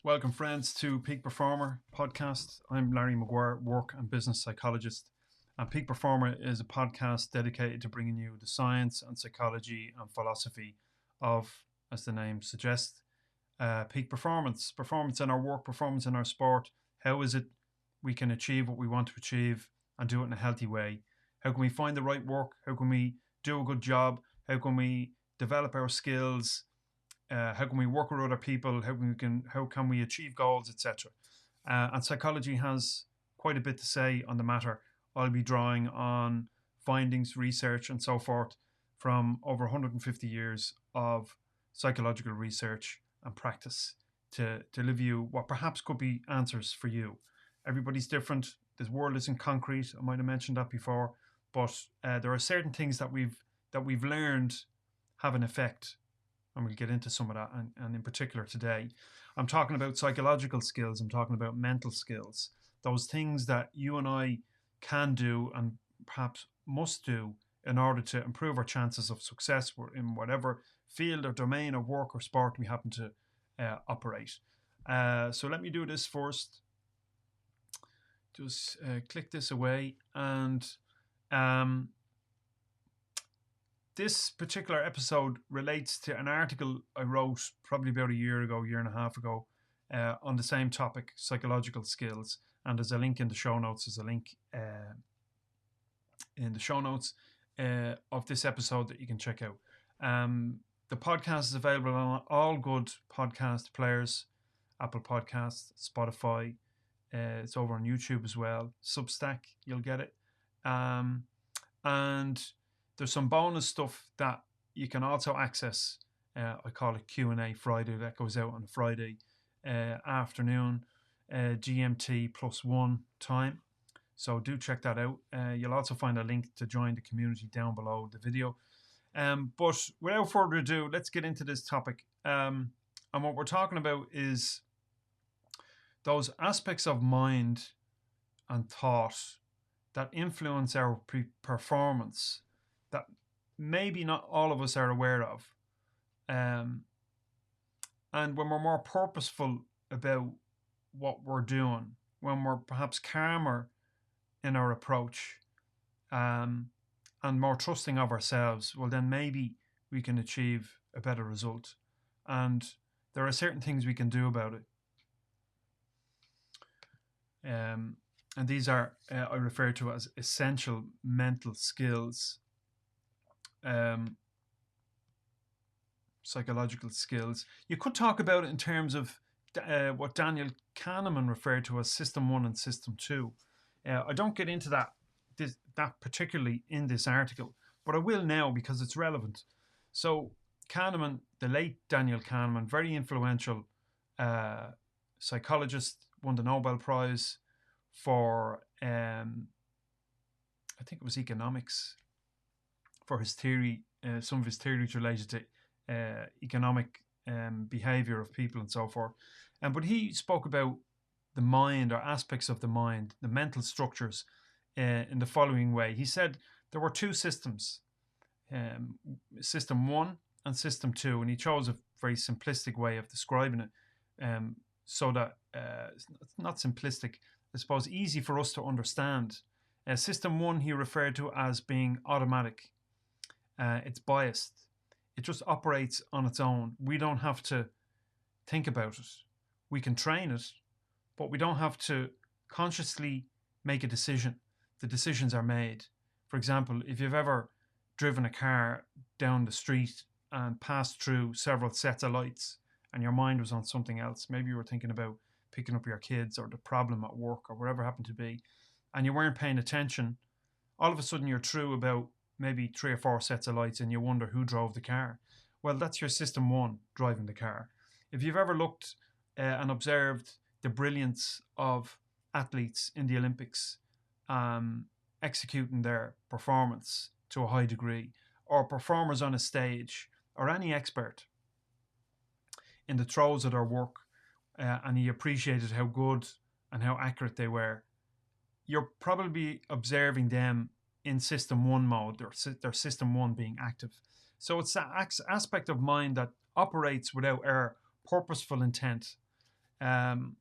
Welcome, friends, to Peak Performer podcast. I'm Larry Maguire, work and business psychologist. And Peak Performer is a podcast dedicated to bringing you the science and psychology and philosophy of, as the name suggests, peak performance. Performance in our work, performance in our sport. How is it we can achieve what we want to achieve and do it in a healthy way? How can we find the right work? How can we do a good job? How can we develop our skills? How can we work with other people? How can we achieve goals, etc. And psychology has quite a bit to say on the matter. I'll be drawing on findings, research, and so forth from over 150 years of psychological research and practice to give you what perhaps could be answers for you. Everybody's different. This world isn't concrete. I might have mentioned that before, but there are certain things that we've learned have an effect. And we'll get into some of that, and in particular today. I'm talking about psychological skills, I'm talking about mental skills, those things that you and I can do and perhaps must do in order to improve our chances of success in whatever field or domain of work or sport we happen to operate. So let me do this first. Just click this away, and this particular episode relates to an article I wrote probably about a year and a half ago, on the same topic, psychological skills. And there's a link in the show notes. There's a link in the show notes of this episode that you can check out. The podcast is available on all good podcast players, Apple Podcasts, Spotify. It's over on YouTube as well. Substack, you'll get it. And there's some bonus stuff that you can also access. I call it Q&A Friday. That goes out on a Friday afternoon, GMT +1 time. So do check that out. You'll also find a link to join the community down below the video. But without further ado, let's get into this topic. And what we're talking about is those aspects of mind and thought that influence our performance that maybe not all of us are aware of. And when we're more purposeful about what we're doing, when we're perhaps calmer in our approach, and more trusting of ourselves, well, then maybe we can achieve a better result. And there are certain things we can do about it. And these are, I refer to as essential mental skills. Psychological skills. You could talk about it in terms of what Daniel Kahneman referred to as System 1 and System 2. I don't get into that particularly in this article, but I will now because it's relevant. So Kahneman, the late Daniel Kahneman, very influential psychologist, won the Nobel Prize for, I think it was economics, for his theory, some of his theories related to economic behavior of people and so forth. But he spoke about the mind, or aspects of the mind, the mental structures, in the following way. He said there were two systems, System 1 and System 2, and he chose a very simplistic way of describing it, so that it's not simplistic, I suppose, easy for us to understand. System 1 he referred to as being automatic. It's biased. It just operates on its own. We don't have to think about it. We can train it, but we don't have to consciously make a decision. The decisions are made. For example, if you've ever driven a car down the street and passed through several sets of lights and your mind was on something else, maybe you were thinking about picking up your kids or the problem at work or whatever happened to be, and you weren't paying attention, all of a sudden you're through about maybe 3 or 4 sets of lights and you wonder who drove the car. Well, that's your System 1 driving the car. If you've ever looked and observed the brilliance of athletes in the Olympics, executing their performance to a high degree, or performers on a stage, or any expert in the throes of their work, and you appreciated how good and how accurate they were, you're probably observing them in System 1 mode, their System 1 being active. So it's that aspect of mind that operates without our purposeful intent. Um,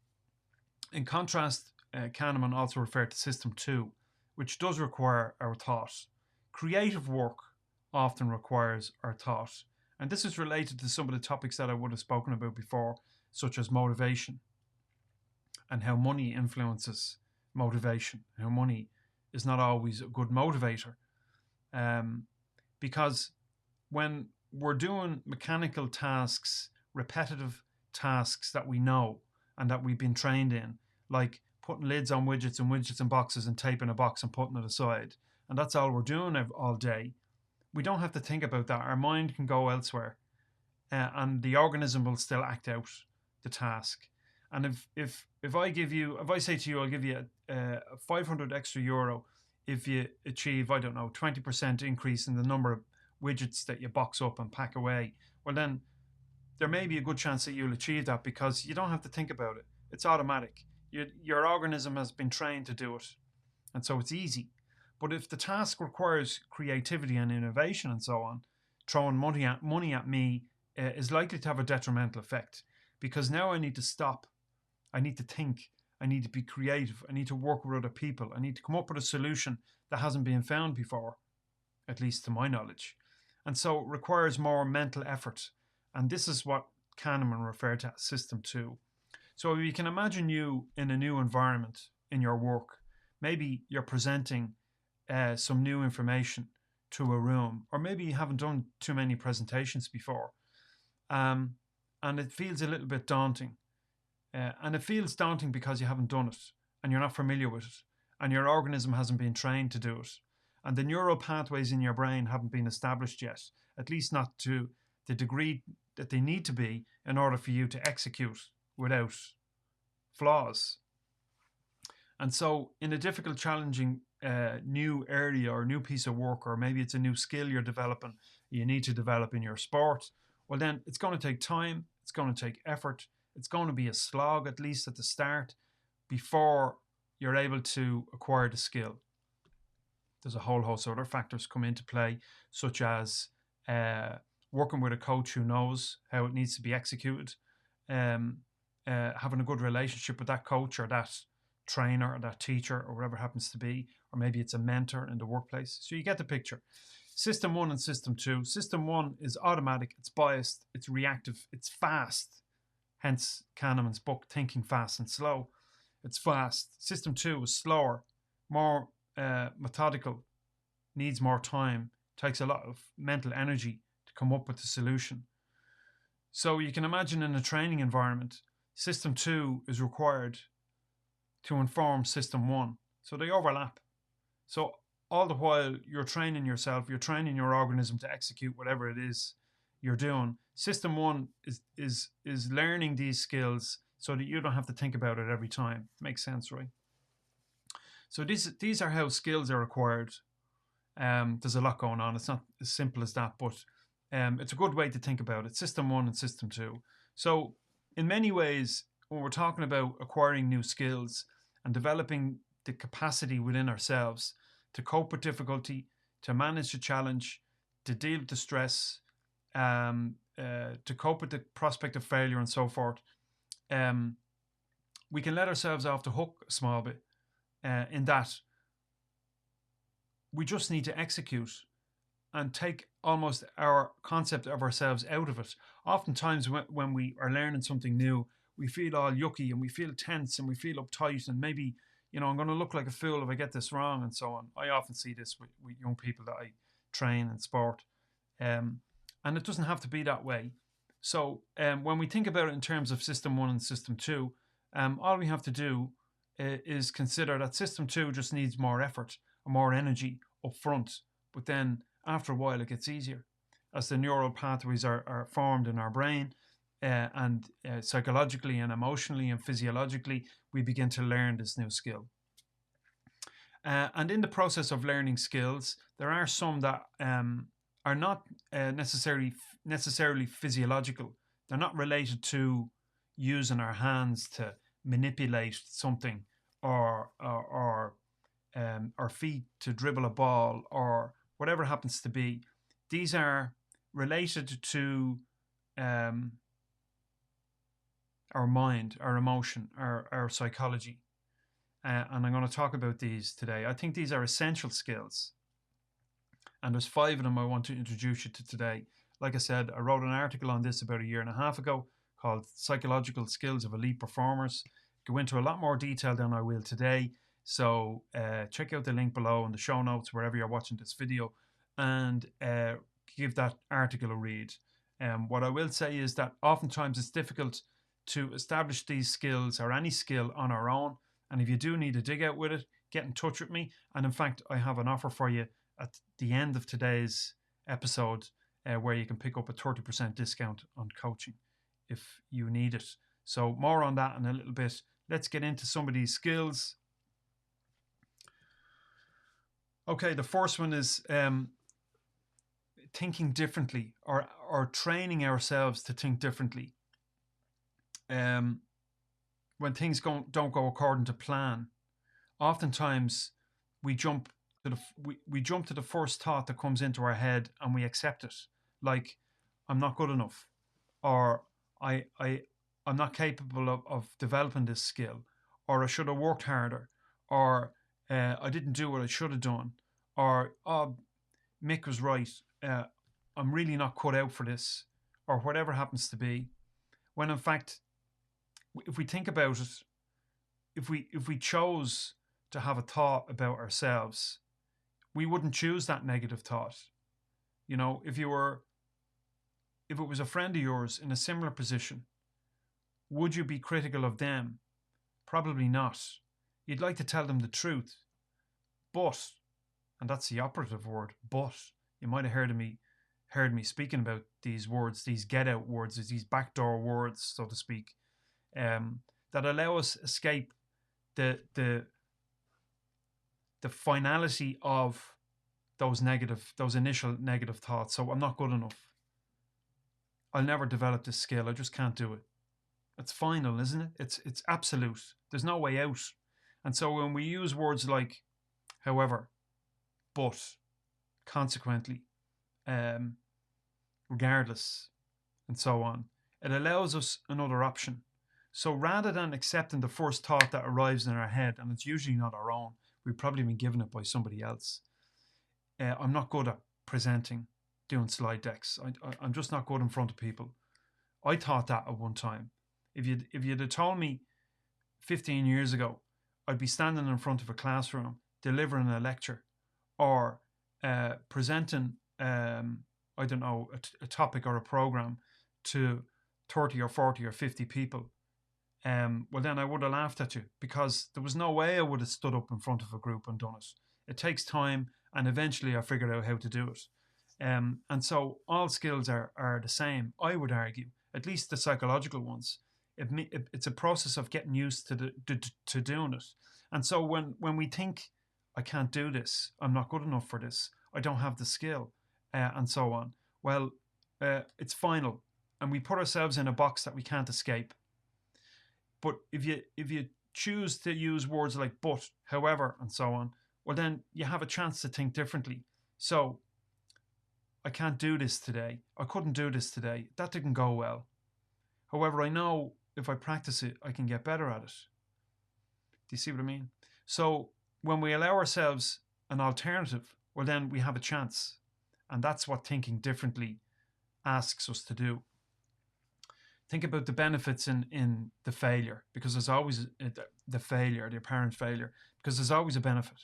in contrast, Kahneman also referred to System 2, which does require our thought. Creative work often requires our thought. And this is related to some of the topics that I would have spoken about before, such as motivation and how money influences motivation, how money is not always a good motivator. Because when we're doing mechanical tasks, repetitive tasks that we know and that we've been trained in, like putting lids on widgets and widgets in boxes and taping a box and putting it aside, and that's all we're doing all day, we don't have to think about that. Our mind can go elsewhere, and the organism will still act out the task. And if I say to you, I'll give you a 500 extra euro if you achieve, I don't know, 20% increase in the number of widgets that you box up and pack away, well then there may be a good chance that you'll achieve that because you don't have to think about it. It's automatic. Your organism has been trained to do it, and so it's easy. But if the task requires creativity and innovation and so on, throwing money at me is likely to have a detrimental effect, because now I need to stop. I need to think. I need to be creative. I need to work with other people. I need to come up with a solution that hasn't been found before, at least to my knowledge. And so it requires more mental effort. And this is what Kahneman referred to as System 2. So you can imagine you in a new environment in your work. Maybe you're presenting some new information to a room, or maybe you haven't done too many presentations before. And it feels a little bit daunting. And it feels daunting because you haven't done it and you're not familiar with it and your organism hasn't been trained to do it. And the neural pathways in your brain haven't been established yet, at least not to the degree that they need to be in order for you to execute without flaws. And so in a difficult, challenging new area or new piece of work, or maybe it's a new skill you're developing, you need to develop in your sport, well then it's going to take time, it's going to take effort, it's going to be a slog, at least at the start, before you're able to acquire the skill. There's a whole host of other factors come into play, such as working with a coach who knows how it needs to be executed, having a good relationship with that coach or that trainer or that teacher or whatever it happens to be, or maybe it's a mentor in the workplace. So you get the picture. System 1 and System 2. System 1 is automatic, it's biased, it's reactive, it's fast. Hence Kahneman's book, Thinking Fast and Slow. It's fast. System 2 is slower, more methodical, needs more time, takes a lot of mental energy to come up with the solution. So you can imagine in a training environment, System 2 is required to inform System 1. So they overlap. So all the while you're training yourself, you're training your organism to execute whatever it is you're doing. System 1 is learning these skills so that you don't have to think about it every time. Makes sense, right? So these are how skills are acquired. There's a lot going on. It's not as simple as that, but it's a good way to think about it. System 1 and System 2. So in many ways, when we're talking about acquiring new skills and developing the capacity within ourselves to cope with difficulty, to manage the challenge, to deal with the stress, to cope with the prospect of failure and so forth, we can let ourselves off the hook a small bit in that we just need to execute and take almost our concept of ourselves out of it. Oftentimes when we are learning something new, we feel all yucky and we feel tense and we feel uptight and maybe, I'm going to look like a fool if I get this wrong and so on. I often see this with young people that I train in sport. And it doesn't have to be that way. So when we think about it in terms of System 1 and System 2, all we have to do is consider that System 2 just needs more effort or more energy up front. But then after a while, it gets easier as the neural pathways are formed in our brain. And psychologically and emotionally and physiologically, we begin to learn this new skill. And in the process of learning skills, there are some that are not necessarily physiological. They're not related to using our hands to manipulate something or our feet to dribble a ball or whatever it happens to be. These are related to our mind, our emotion, our psychology. And I'm going to talk about these today. I think these are essential skills. And there's 5 of them I want to introduce you to today. Like I said, I wrote an article on this about a year and a half ago called Psychological Skills of Elite Performers. Go into a lot more detail than I will today. So check out the link below in the show notes, wherever you're watching this video, and give that article a read. What I will say is that oftentimes it's difficult to establish these skills or any skill on our own. And if you do need to dig out with it, get in touch with me. And in fact, I have an offer for you at the end of today's episode where you can pick up a 30% discount on coaching if you need it. So more on that in a little bit. Let's get into some of these skills. Okay, the first one is thinking differently, or training ourselves to think differently. When things don't go according to plan, oftentimes we jump to the first thought that comes into our head and we accept it, like I'm not good enough, or I'm not capable of developing this skill, or I should have worked harder, or I didn't do what I should have done, or Mick was right, I'm really not cut out for this, or whatever happens to be. When in fact, if we think about it, if we chose to have a thought about ourselves, we wouldn't choose that negative thought. You know, if it was a friend of yours in a similar position, would you be critical of them? Probably not. You'd like to tell them the truth, but, and that's the operative word, but, you might have heard me speaking about these words, these get out words, these backdoor words, so to speak, that allow us escape the finality of those initial negative thoughts. So I'm not good enough. I'll never develop this skill. I just can't do it. It's final, isn't it? It's absolute. There's no way out. And so when we use words like however, but, consequently, regardless, and so on, it allows us another option. So rather than accepting the first thought that arrives in our head, and it's usually not our own, we've probably been given it by somebody else. I'm not good at presenting, doing slide decks. I'm just not good in front of people. I thought that at one time. If you'd have told me 15 years ago I'd be standing in front of a classroom delivering a lecture, or presenting I don't know, a topic or a program to 30 or 40 or 50 people, well then I would have laughed at you, because there was no way I would have stood up in front of a group and done it. It takes time, and eventually I figured out how to do it. And so all skills are the same, I would argue, at least the psychological ones. It's a process of getting used to doing it. And so when we think, I can't do this, I'm not good enough for this, I don't have the skill, and so on, well, it's final, and we put ourselves in a box that we can't escape. But if you choose to use words like but, however, and so on, well then you have a chance to think differently. So, I can't do this today. I couldn't do this today. That didn't go well. However, I know if I practice it, I can get better at it. Do you see what I mean? So when we allow ourselves an alternative, well then we have a chance. And that's what thinking differently asks us to do. Think about the benefits in the failure, because there's always the apparent failure, because there's always a benefit.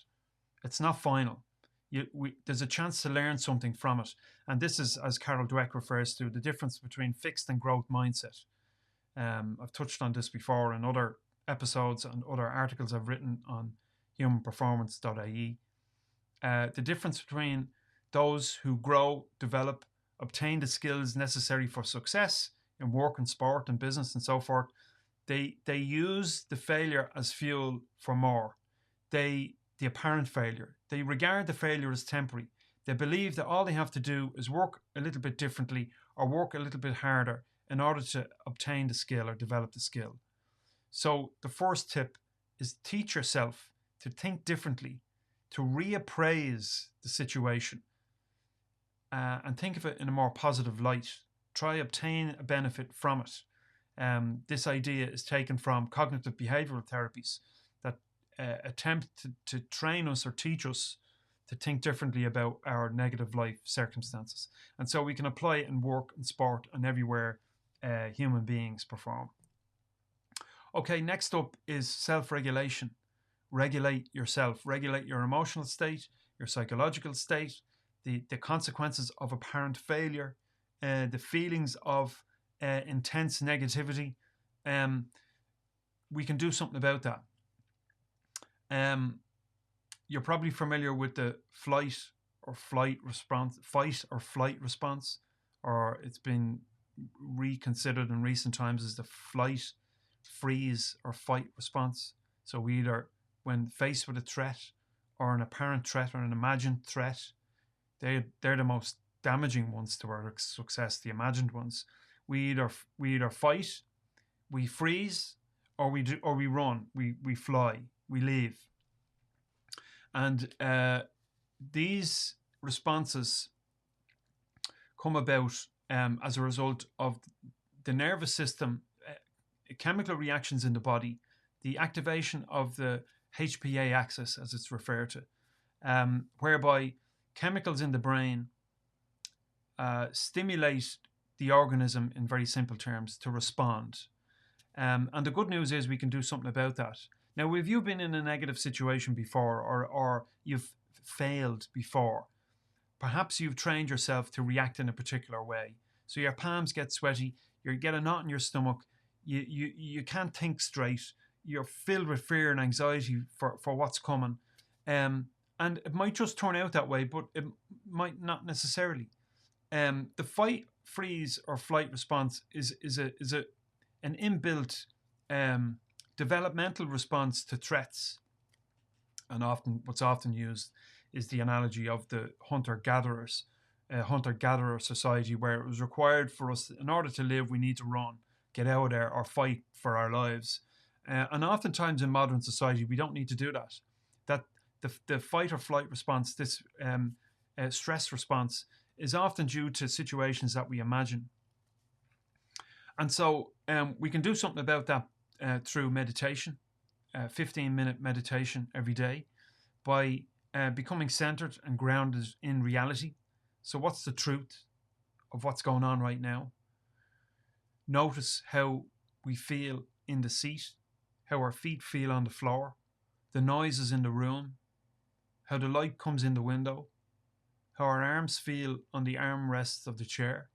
It's not final. There's a chance to learn something from it. And this is, as Carol Dweck refers to, the difference between fixed and growth mindset. I've touched on this before in other episodes and other articles I've written on humanperformance.ie. The difference between those who grow, develop, obtain the skills necessary for success in work and sport and business and so forth, they use the failure as fuel for more. The apparent failure, they regard the failure as temporary. They believe that all they have to do is work a little bit differently or work a little bit harder in order to obtain the skill or develop the skill. So the first tip is teach yourself to think differently, to reappraise the situation, and think of it in a more positive light. Try obtain a benefit from it. This idea is taken from cognitive behavioral therapies that attempt to train us or teach us to think differently about our negative life circumstances. And so we can apply it in work and sport and everywhere human beings perform. Okay, next up is self-regulation. Regulate yourself, regulate your emotional state, your psychological state, the consequences of apparent failure, the feelings of intense negativity. We can do something about that. You're probably familiar with the fight or flight response, or it's been reconsidered in recent times as the flight, freeze, or fight response. So we either, when faced with a threat or an apparent threat or an imagined threat, they're the most damaging ones to our success, the imagined ones. We either fight, we freeze, or we run, we fly, we leave. And these responses come about as a result of the nervous system, chemical reactions in the body, the activation of the HPA axis, as it's referred to, whereby chemicals in the brain stimulate the organism, in very simple terms, to respond. And the good news is we can do something about that. Now, if you've been in a negative situation before, or you've failed before, perhaps you've trained yourself to react in a particular way. So your palms get sweaty, you get a knot in your stomach, you can't think straight, you're filled with fear and anxiety for what's coming. And it might just turn out that way, but it might not necessarily. The fight, freeze, or flight response is an inbuilt developmental response to threats. And what's often used is the analogy of the hunter-gatherer society, where it was required for us, in order to live, we need to run, get out there, or fight for our lives. And oftentimes in modern society, we don't need to do that. That the fight or flight response, this stress response, is often due to situations that we imagine. And so we can do something about that through meditation, 15-minute meditation every day, by becoming centered and grounded in reality. So what's the truth of what's going on right now? Notice how we feel in the seat, how our feet feel on the floor, the noises in the room, how the light comes in the window, how our arms feel on the armrests of the chair,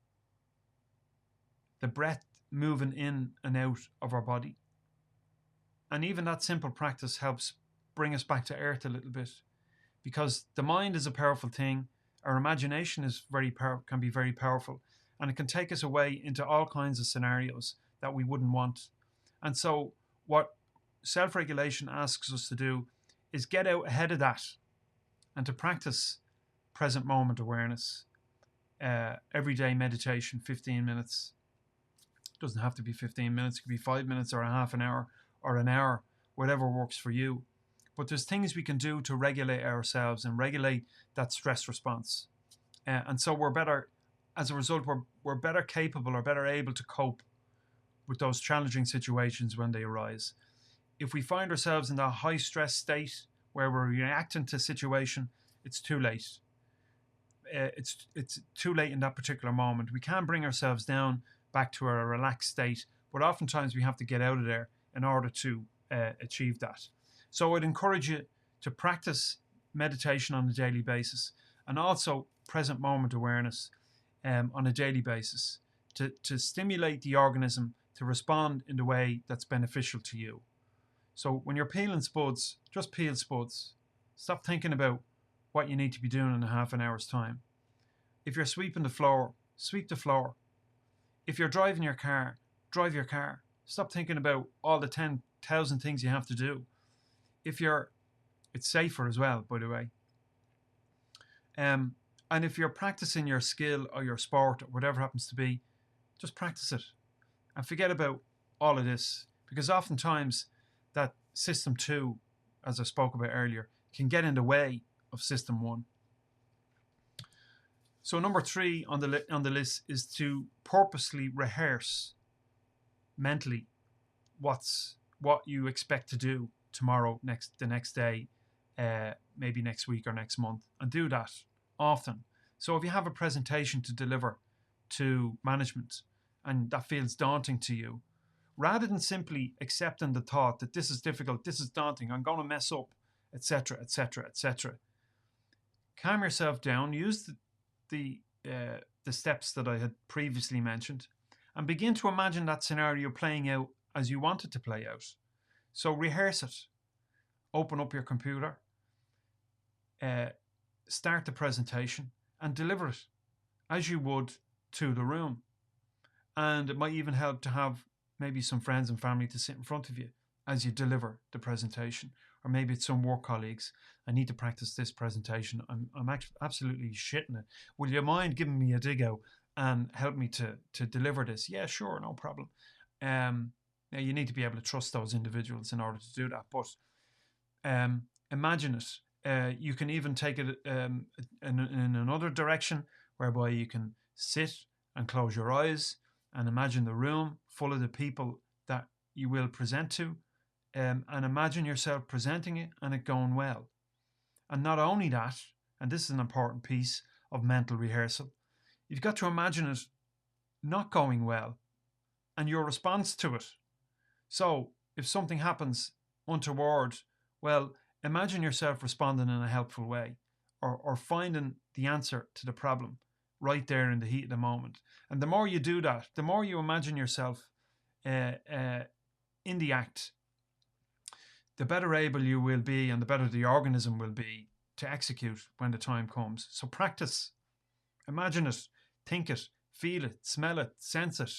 the breath moving in and out of our body. And even that simple practice helps bring us back to earth a little bit, because the mind is a powerful thing. Our imagination is can be very powerful, and it can take us away into all kinds of scenarios that we wouldn't want. And so what self-regulation asks us to do is get out ahead of that and to practice present moment awareness, everyday meditation, 15 minutes. It doesn't have to be 15 minutes. It could be 5 minutes or a half an hour or an hour, whatever works for you. But there's things we can do to regulate ourselves and regulate that stress response. And so we're better, as a result, we're better capable or better able to cope with those challenging situations when they arise. If we find ourselves in that high stress state where we're reacting to situation, it's too late. It's too late in that particular moment. We can bring ourselves down back to a relaxed state, but oftentimes we have to get out of there in order to achieve that. So I'd encourage you to practice meditation on a daily basis, and also present moment awareness on a daily basis to stimulate the organism to respond in the way that's beneficial to you. So when you're peeling spuds, just peel spuds. Stop thinking about what you need to be doing in a half an hour's time. If you're sweeping the floor, sweep the floor. If you're driving your car, drive your car. Stop thinking about all the 10,000 things you have to do. It's safer as well, by the way. And if you're practicing your skill or your sport or whatever happens to be, just practice it and forget about all of this, because oftentimes that system 2, as I spoke about earlier, can get in the way of system 1. So number 3 on the list is to purposely rehearse mentally what you expect to do tomorrow, the next day, maybe next week or next month, and do that often. So if you have a presentation to deliver to management and that feels daunting to you, rather than simply accepting the thought that this is difficult, this is daunting, I'm going to mess up, etc., etc., etc., calm yourself down, use the steps that I had previously mentioned, and begin to imagine that scenario playing out as you want it to play out. So rehearse it. Open up your computer, start the presentation, and deliver it as you would to the room. And it might even help to have maybe some friends and family to sit in front of you as you deliver the presentation. Or maybe it's some work colleagues. I need to practice this presentation. I'm actually absolutely shitting it. Will you mind giving me a dig out and help me to deliver this? Yeah, sure, no problem. Now you need to be able to trust those individuals in order to do that. But imagine it. You can even take it in another direction, whereby you can sit and close your eyes and imagine the room full of the people that you will present to, and imagine yourself presenting it and it going well. And not only that, and this is an important piece of mental rehearsal, you've got to imagine it not going well and your response to it. So if something happens untoward, well, imagine yourself responding in a helpful way, or finding the answer to the problem right there in the heat of the moment. And the more you do that, the more you imagine yourself in the act, the better able you will be and the better the organism will be to execute when the time comes. So practice. Imagine it, think it, feel it, smell it, sense it.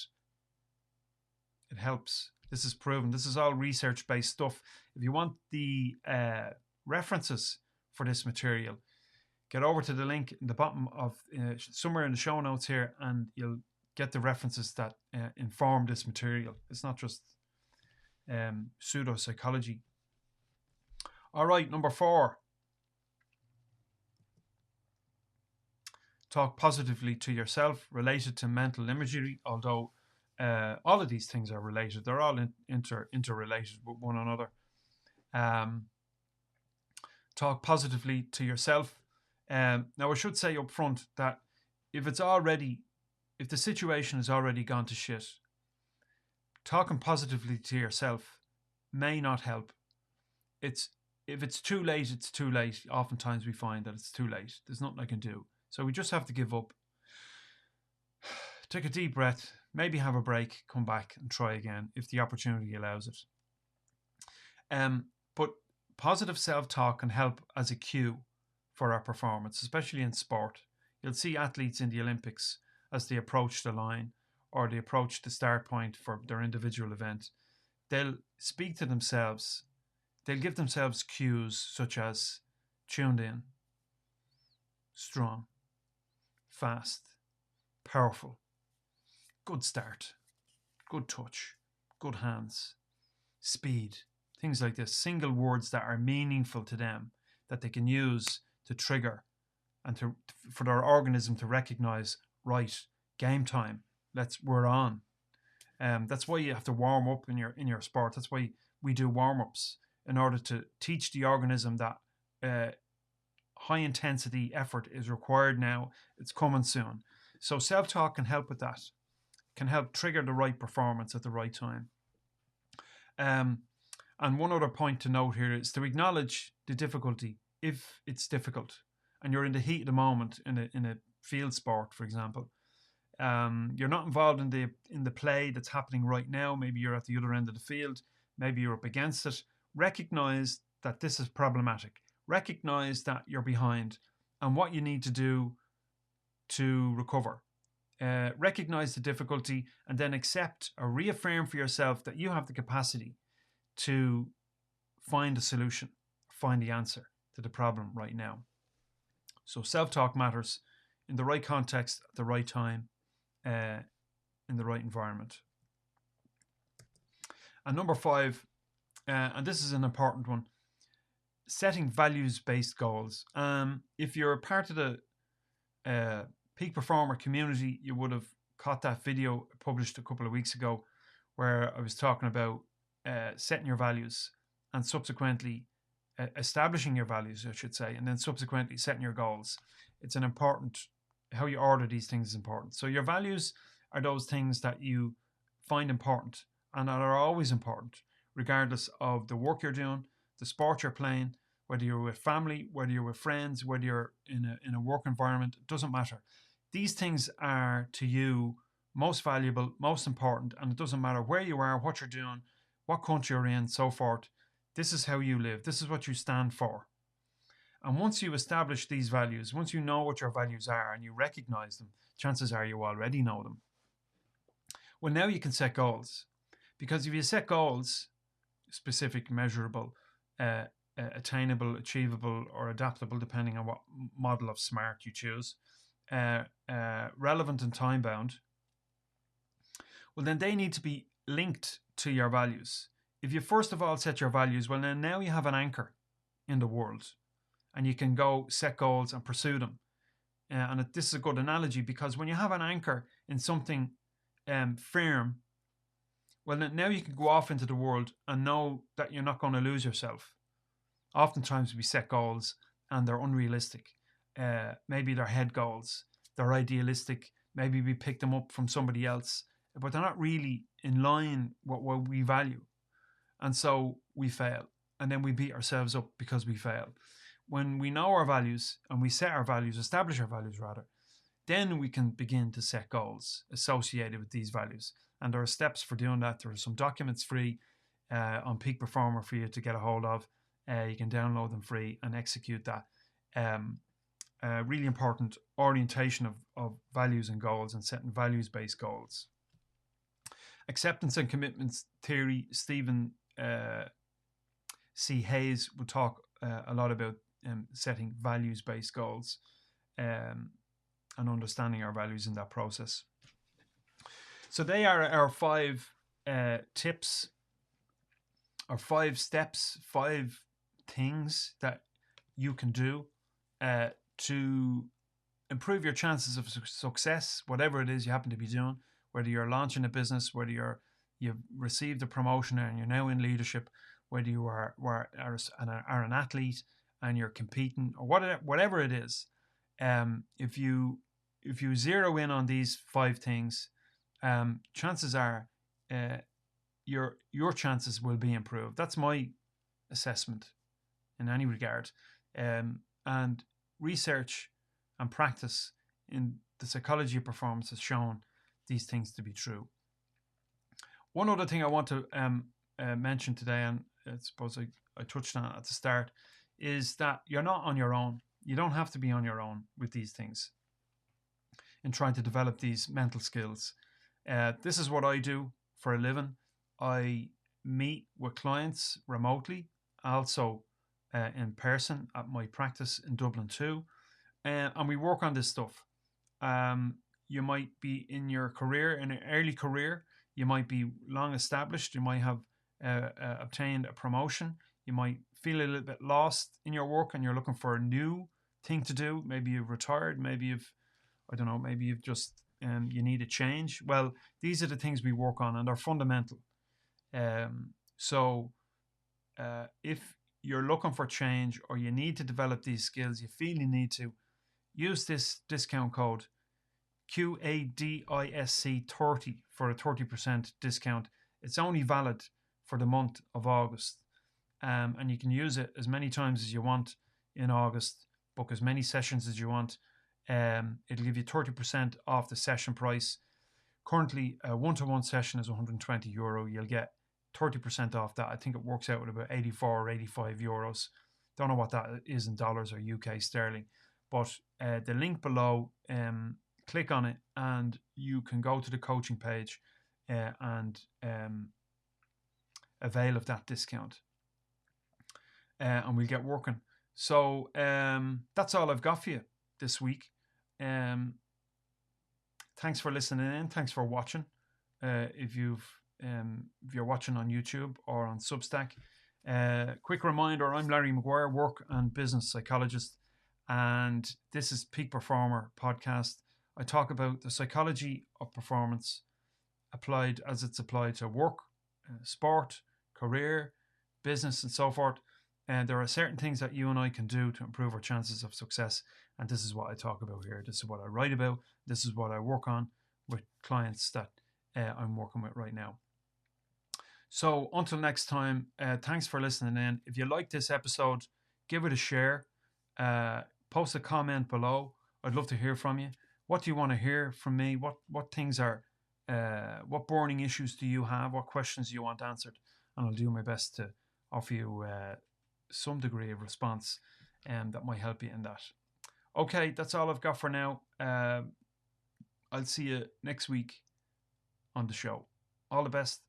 It helps. This is proven. This is all research-based stuff. If you want the references for this material, get over to the link in the bottom of somewhere in the show notes here, and you'll get the references that inform this material. It's not just pseudo-psychology. All right, number 4. Talk positively to yourself, related to mental imagery, although all of these things are related. They're all interrelated with one another. Talk positively to yourself. Now, I should say up front that if the situation has already gone to shit, talking positively to yourself may not help. If it's too late, it's too late. Oftentimes we find that it's too late. There's nothing I can do. So we just have to give up. Take a deep breath, maybe have a break, come back and try again if the opportunity allows it. But positive self-talk can help as a cue for our performance, especially in sport. You'll see athletes in the Olympics as they approach the line or they approach the start point for their individual event. They'll speak to themselves. They'll give themselves cues such as tuned in, strong, fast, powerful, good start, good touch, good hands, speed, things like this. Single words that are meaningful to them that they can use to trigger and for their organism to recognize, right, game time. We're on. That's why you have to warm up in your sport. That's why we do warm-ups, in order to teach the organism that high intensity effort is required now. It's coming soon. So self-talk can help with that. Can help trigger the right performance at the right time. And one other point to note here is to acknowledge the difficulty if it's difficult and you're in the heat of the moment in a field sport, for example. You're not involved in the play that's happening right now. Maybe you're at the other end of the field. Maybe you're up against it. Recognize that this is problematic. Recognize that you're behind and what you need to do to recover. Recognize the difficulty and then accept or reaffirm for yourself that you have the capacity to find a solution, find the answer to the problem right now. So self-talk matters in the right context, at the right time, in the right environment. And number 5, and this is an important one, setting values-based goals. If you're a part of the Peak Performer community, you would have caught that video published a couple of weeks ago where I was talking about setting your values and subsequently establishing your values, I should say, and then subsequently setting your goals. It's an important, how you order these things is important. So your values are those things that you find important and that are always important, regardless of the work you're doing, the sport you're playing, whether you're with family, whether you're with friends, whether you're in a work environment, it doesn't matter. These things are to you most valuable, most important, and it doesn't matter where you are, what you're doing, what country you're in, so forth. This is how you live. This is what you stand for. And once you establish these values, once you know what your values are and you recognize them, chances are you already know them. Well, now you can set goals. Because if you set goals, specific, measurable, attainable, achievable, or adaptable, depending on what model of SMART you choose, relevant and time bound, well, then they need to be linked to your values. If you first of all set your values, well, then now you have an anchor in the world and you can go set goals and pursue them. And this is a good analogy, because when you have an anchor in something firm, well, now you can go off into the world and know that you're not going to lose yourself. Oftentimes we set goals and they're unrealistic. Maybe they're head goals, they're idealistic. Maybe we pick them up from somebody else, but they're not really in line with what we value. And so we fail. And then we beat ourselves up because we fail. When we know our values and we set our values, establish our values rather, then we can begin to set goals associated with these values. And there are steps for doing that. There are some documents free on Peak Performer for you to get a hold of. You can download them free and execute that. Really important orientation of values and goals and setting values-based goals. Acceptance and commitments theory, Stephen C. Hayes will talk a lot about setting values-based goals and understanding our values in that process. So they are our 5 tips, or 5 steps, 5 things that you can do to improve your chances of success, whatever it is you happen to be doing, whether you're launching a business, whether you've received a promotion and you're now in leadership, whether you are an athlete and you're competing, or whatever it is. If you zero in on these 5 things, chances are your chances will be improved. That's my assessment in any regard. And research and practice in the psychology of performance has shown these things to be true. One other thing I want to mention today, and I suppose I touched on it at the start, is that you're not on your own. You don't have to be on your own with these things in trying to develop these mental skills. This is what I do for a living. I meet with clients remotely, also in person at my practice in Dublin too, and we work on this stuff. You might be in your career, in an early career, you might be long established, you might have obtained a promotion, you might feel a little bit lost in your work and you're looking for a new thing to do. Maybe you've retired, maybe you've just you need a change. Well, these are the things we work on and they're fundamental. So if you're looking for change or you need to develop these skills, you feel you need to, use this discount code QADISC30 for a 30% discount. It's only valid for the month of August. And you can use it as many times as you want in August, book as many sessions as you want. It'll give you 30% off the session price. Currently, a one-to-one session is €120. You'll get 30% off that. I think it works out with about 84 or 85 euros. Don't know what that is in dollars or UK sterling. But the link below, click on it and you can go to the coaching page and avail of that discount. And we'll get working. So that's all I've got for you this week. Thanks for listening in. Thanks for watching. If you're watching on YouTube or on Substack, quick reminder: I'm Larry Maguire, work and business psychologist, and this is Peak Performer podcast. I talk about the psychology of performance applied as it's applied to work, sport, career, business, and so forth. And there are certain things that you and I can do to improve our chances of success. And this is what I talk about here. This is what I write about. This is what I work on with clients that I'm working with right now. So until next time, thanks for listening in. If you like this episode, give it a share. Post a comment below. I'd love to hear from you. What do you want to hear from me? What things are, what burning issues do you have? What questions do you want answered? And I'll do my best to offer you some degree of response that might help you in that. Okay, that's all I've got for now. I'll see you next week on the show. All the best.